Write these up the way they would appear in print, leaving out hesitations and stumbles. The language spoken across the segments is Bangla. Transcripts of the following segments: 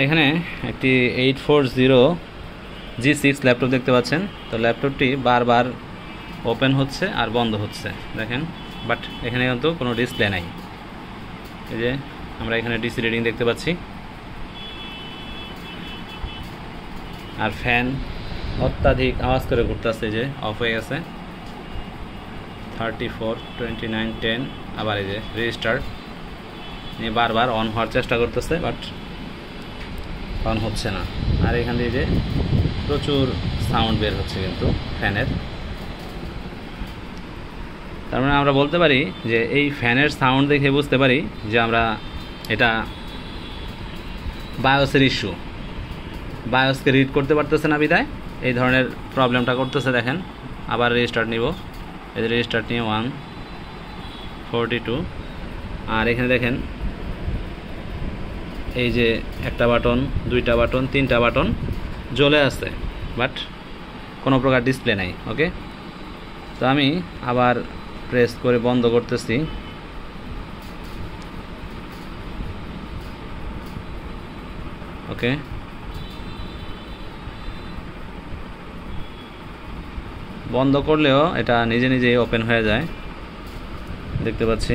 এখানে একটি 840G6 ল্যাপটপ দেখতে পাচ্ছেন। তো ল্যাপটপটি বারবার ওপেন হচ্ছে আর বন্ধ হচ্ছে দেখেন, বাট এখানে কিন্তু কোনো ডিসপ্লে নাই। এই যে আমরা এখানে ডিসি রিডিং দেখতে পাচ্ছি, আর ফ্যান অত্যাধিক আওয়াজ করে ঘুরতেছে, যে অফ হয়ে গেছে। 34, 29, 10, আবার এই যে রেজিস্টার্ট নিয়ে বারবার অন হওয়ার চেষ্টা করতেছে, বাট অন হচ্ছে না। আর এখান দিয়ে যে প্রচুর সাউন্ড বের হচ্ছে কিন্তু ফ্যানের। তার মানে আমরা বলতে পারি যে এই ফ্যানের সাউন্ড দেখে বুঝতে পারি যে আমরা এটা বায়োসের ইস্যু। বায়োসকে রিড করতে পারতেছে না বিধায় এই ধরনের প্রবলেমটা করতেছে। দেখেন আবার রেজিস্টার্ট নিব, এই যে রেজিস্টার্ট নিয়ে 142। আর এখানে দেখেন এই যে একটা বাটন, দুইটা বাটন, তিনটা বাটন জ্বলে আছে, বাট কোনো প্রকার ডিসপ্লে নাই। ওকে, তো আমি আবার প্রেস করে বন্ধ করতেছি। ওকে, বন্ধ করলেও এটা নিজে নিজেই ওপেন হয়ে যায় দেখতে পাচ্ছি,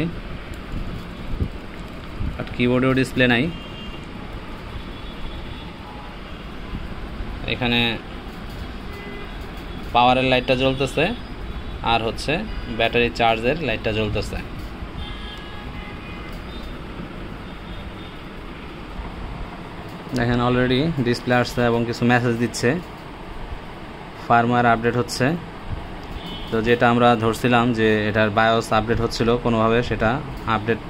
বাট কিবোর্ডেও ডিসপ্লে নাই। এখানে পাওয়ারের লাইটটা জ্বলতেছে আর হচ্ছে ব্যাটারি চার্জের লাইটটা জ্বলতেছে। দেখেন অলরেডি ডিসপ্লে আসছে এবং কিছু মেসেজ দিচ্ছে, ফার্মওয়্যার আপডেট হচ্ছে। তো যেটা আমরা ধরছিলাম যে এটার বায়োস আপডেট হচ্ছিল, কোনোভাবে সেটা আপডেট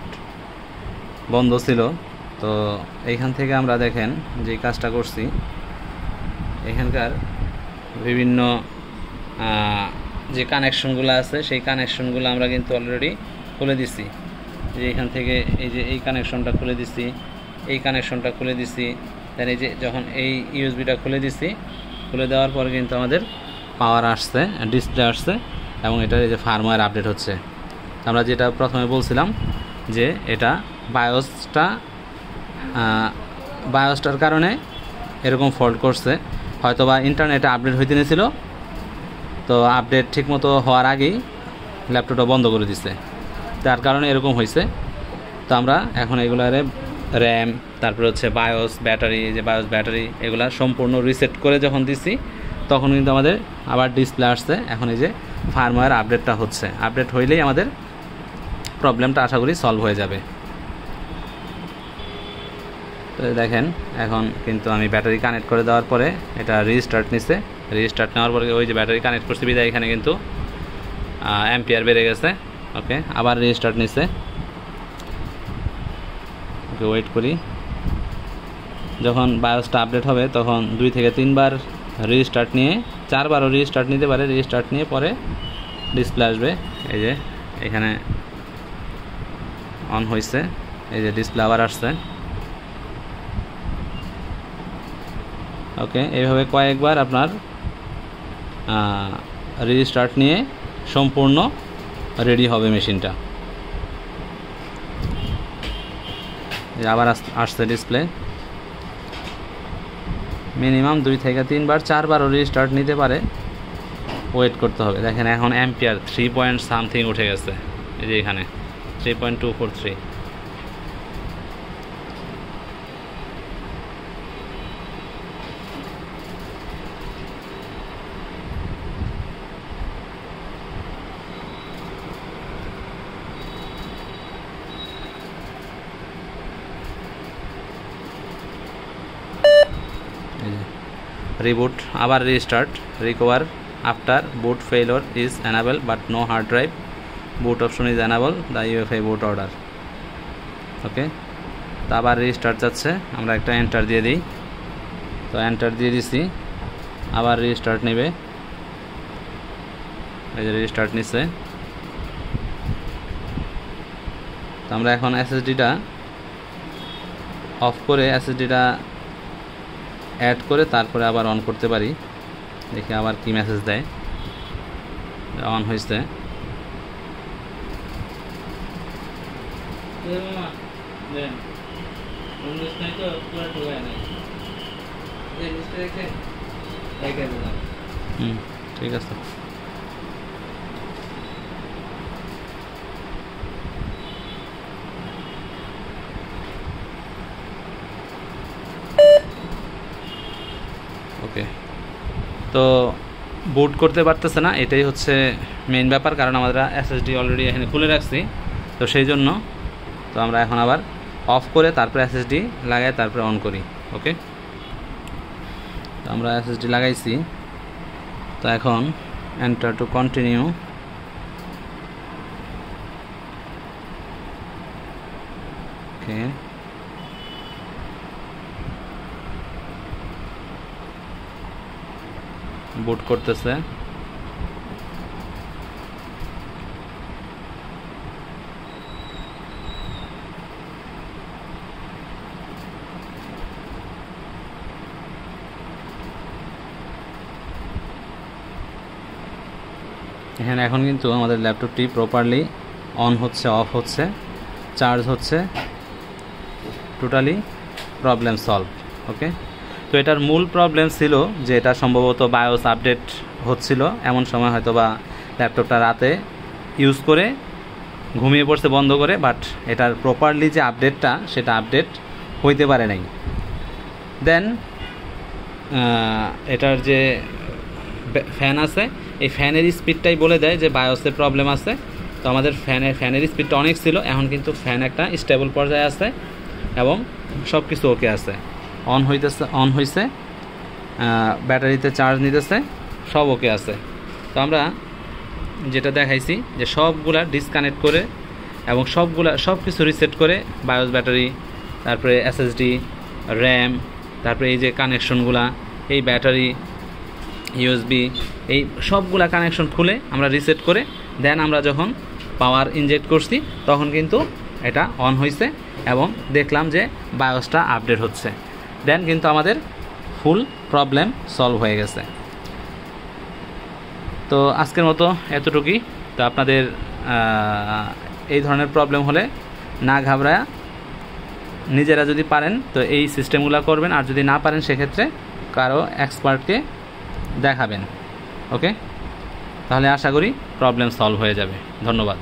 বন্ধ ছিল। তো এইখান থেকে আমরা দেখেন যে কাজটা করছি, এখানকার বিভিন্ন যে কানেকশনগুলো আছে সেই কানেকশনগুলো আমরা কিন্তু অলরেডি খুলে দিছি। যে এখান থেকে এই যে এই কানেকশনটা খুলে দিছি, এই কানেকশনটা খুলে দিছি, দেন এই যে যখন এই ইউএসবিটা খুলে দিছি, খুলে দেওয়ার পর কিন্তু আমাদের পাওয়ার আসছে, ডিসপ্লে আসছে এবং এটার এই যে ফার্মওয়্যার আপডেট হচ্ছে। আমরা যেটা প্রথমে বলছিলাম যে এটা বায়োসটার কারণে এরকম ফল্ট করছে, হয়তোবা ইন্টারনেটে আপডেট হইতে নিয়েছিল, তো আপডেট ঠিকমতো হওয়ার আগেই ল্যাপটপটা বন্ধ করে দিছে, তার কারণে এরকম হয়েছে। তো আমরা এখন এগুলারে র্যাম, তারপরে হচ্ছে বায়োস, ব্যাটারি, যে বায়োস ব্যাটারি এগুলা সম্পূর্ণ রিসেট করে যখন দিছি তখন কিন্তু আমাদের আবার ডিসপ্লে আসছে। এখন এই যে ফার্মওয়্যার আপডেটটা হচ্ছে, আপডেট হইলেই আমাদের প্রবলেমটা আশা করি সলভ হয়ে যাবে। তো দেখেন এখন কিন্তু আমি ব্যাটারি কানেক্ট করে দেওয়ার পরে এটা রিস্টার্ট নিছে, রিস্টার্ট নেওয়ার পরে ওই যে ব্যাটারি কানেক্ট করছি বিদায় এখানে কিন্তু অ্যাম্পিয়ার বেড়ে গেছে। ওকে, আবার রিস্টার্ট নিছে। ওকে, ওয়েট করি, যখন বায়োসটা আপডেট হবে তখন 2 থেকে 3 বার রিস্টার্ট নিয়ে, 4 বারও রিস্টার্ট নিতে পারে। রিস্টার্ট নিয়ে পরে ডিসপ্লে আসবে, এই যে এখানে অন হয়েছে, এই যে ডিসপ্লে আবার আসছে। ওকে, এইভাবে কয়েকবার আপনার রিস্টার্ট নিয়ে সম্পূর্ণ রেডি হবে মেশিনটা। আবার আসছে ডিসপ্লে, মিনিমাম 2 থেকে 3 বার, 4 বারও রিস্টার্ট নিতে পারে, ওয়েট করতে হবে। দেখেন এখন অ্যাম্পিয়ার 3 পয়েন্ট সামথিং উঠে গেছে, এই যে এখানে 3.243। রিবুট, আবার restart, recover after boot failure is enable but no hard drive, boot option is enable the UEFI boot order. Okay, তো আবার রিস্টার্ট যাচ্ছে, আমরা একটা এন্টার দিয়ে দিই। তো এন্টার দিয়ে দিছি, আবার রিস্টার্ট নেবে, এই যে রিস্টার্ট নিচ্ছে। তো আমরা এখন এসএসডিটা অফ করে এসএসডিটা অ্যাড করে তারপরে আবার অন করতে পারি। দেখি আবার কি মেসেজ দেয়। অন হয়েছে, Iya, Mak. Dan, menurut saya itu kurang ঠিক আছে। ওকে, তো বুট করতে পারতেছে না, এটাই হচ্ছে মেইন ব্যাপার, কারণ আমরা এসএসডি অলরেডি এখানে খুলে রাখছি, তো সেই জন্য। তো আমরা এখন আবার অফ করে তারপরে এসএসডি লাগাই, তারপরে অন করি। ওকে, তো আমরা এসএসডি লাগাইছি, তো এখন এন্টার টু কন্টিনিউ। ওকে, বুট করতেছে। এখানে এখন কিন্তু আমাদের ল্যাপটপটি প্রপারলি অন হচ্ছে, অফ হচ্ছে, চার্জ হচ্ছে, টোটালি প্রবলেম সলভ। ওকে, তো এটার মূল প্রবলেম ছিল যে এটা সম্ভবত বায়োস আপডেট হচ্ছিল, এমন সময় হয়তো বা ল্যাপটপটা রাতে ইউজ করে ঘুমিয়ে পড়ছে বন্ধ করে, বাট এটার প্রপারলি যে আপডেটটা সেটা আপডেট হইতে পারে নাই। দেন এটার যে ফ্যান আছে, এই ফ্যানের স্পিডটাই বলে দেয় যে বায়োসে প্রবলেম আছে। তো আমাদের ফ্যানের স্পিডটা অনেক ছিল, এখন কিন্তু ফ্যান একটা স্টেবল পর্যায়ে আছে এবং সব কিছু ওকে আছে, অন হয়েছে, ব্যাটারিতে চার্জ নিতেছে, সব ওকে আছে। তো আমরা যেটা দেখাইছি যে সবগুলা ডিসকানেক্ট করে এবং সব কিছু রিসেট করে, বায়োস, ব্যাটারি, তারপরে এসএসডি, র্যাম, তারপরে এই যে কানেকশনগুলা, এই ব্যাটারি, ইউএসবি, এই সবগুলা কানেকশন খুলে আমরা রিসেট করে দেন আমরা যখন পাওয়ার ইনজেক্ট করছি তখন কিন্তু এটা অন হয়েছে এবং দেখলাম যে বায়োসটা আপডেট হচ্ছে। দেন কিন্তু আমাদের ফুল প্রবলেম সলভ হয়ে গেছে। তো আজকের মতো এতটুকুই। তো আপনাদের এই ধরনের প্রবলেম হলে না ঘাবড়ায়া নিজেরা যদি পারেন তো এই সিস্টেমগুলো করবেন, আর যদি না পারেন সেক্ষেত্রে কারো এক্সপার্টকে দেখাবেন। ওকে, তাহলে আশা করি প্রবলেম সলভ হয়ে যাবে। ধন্যবাদ।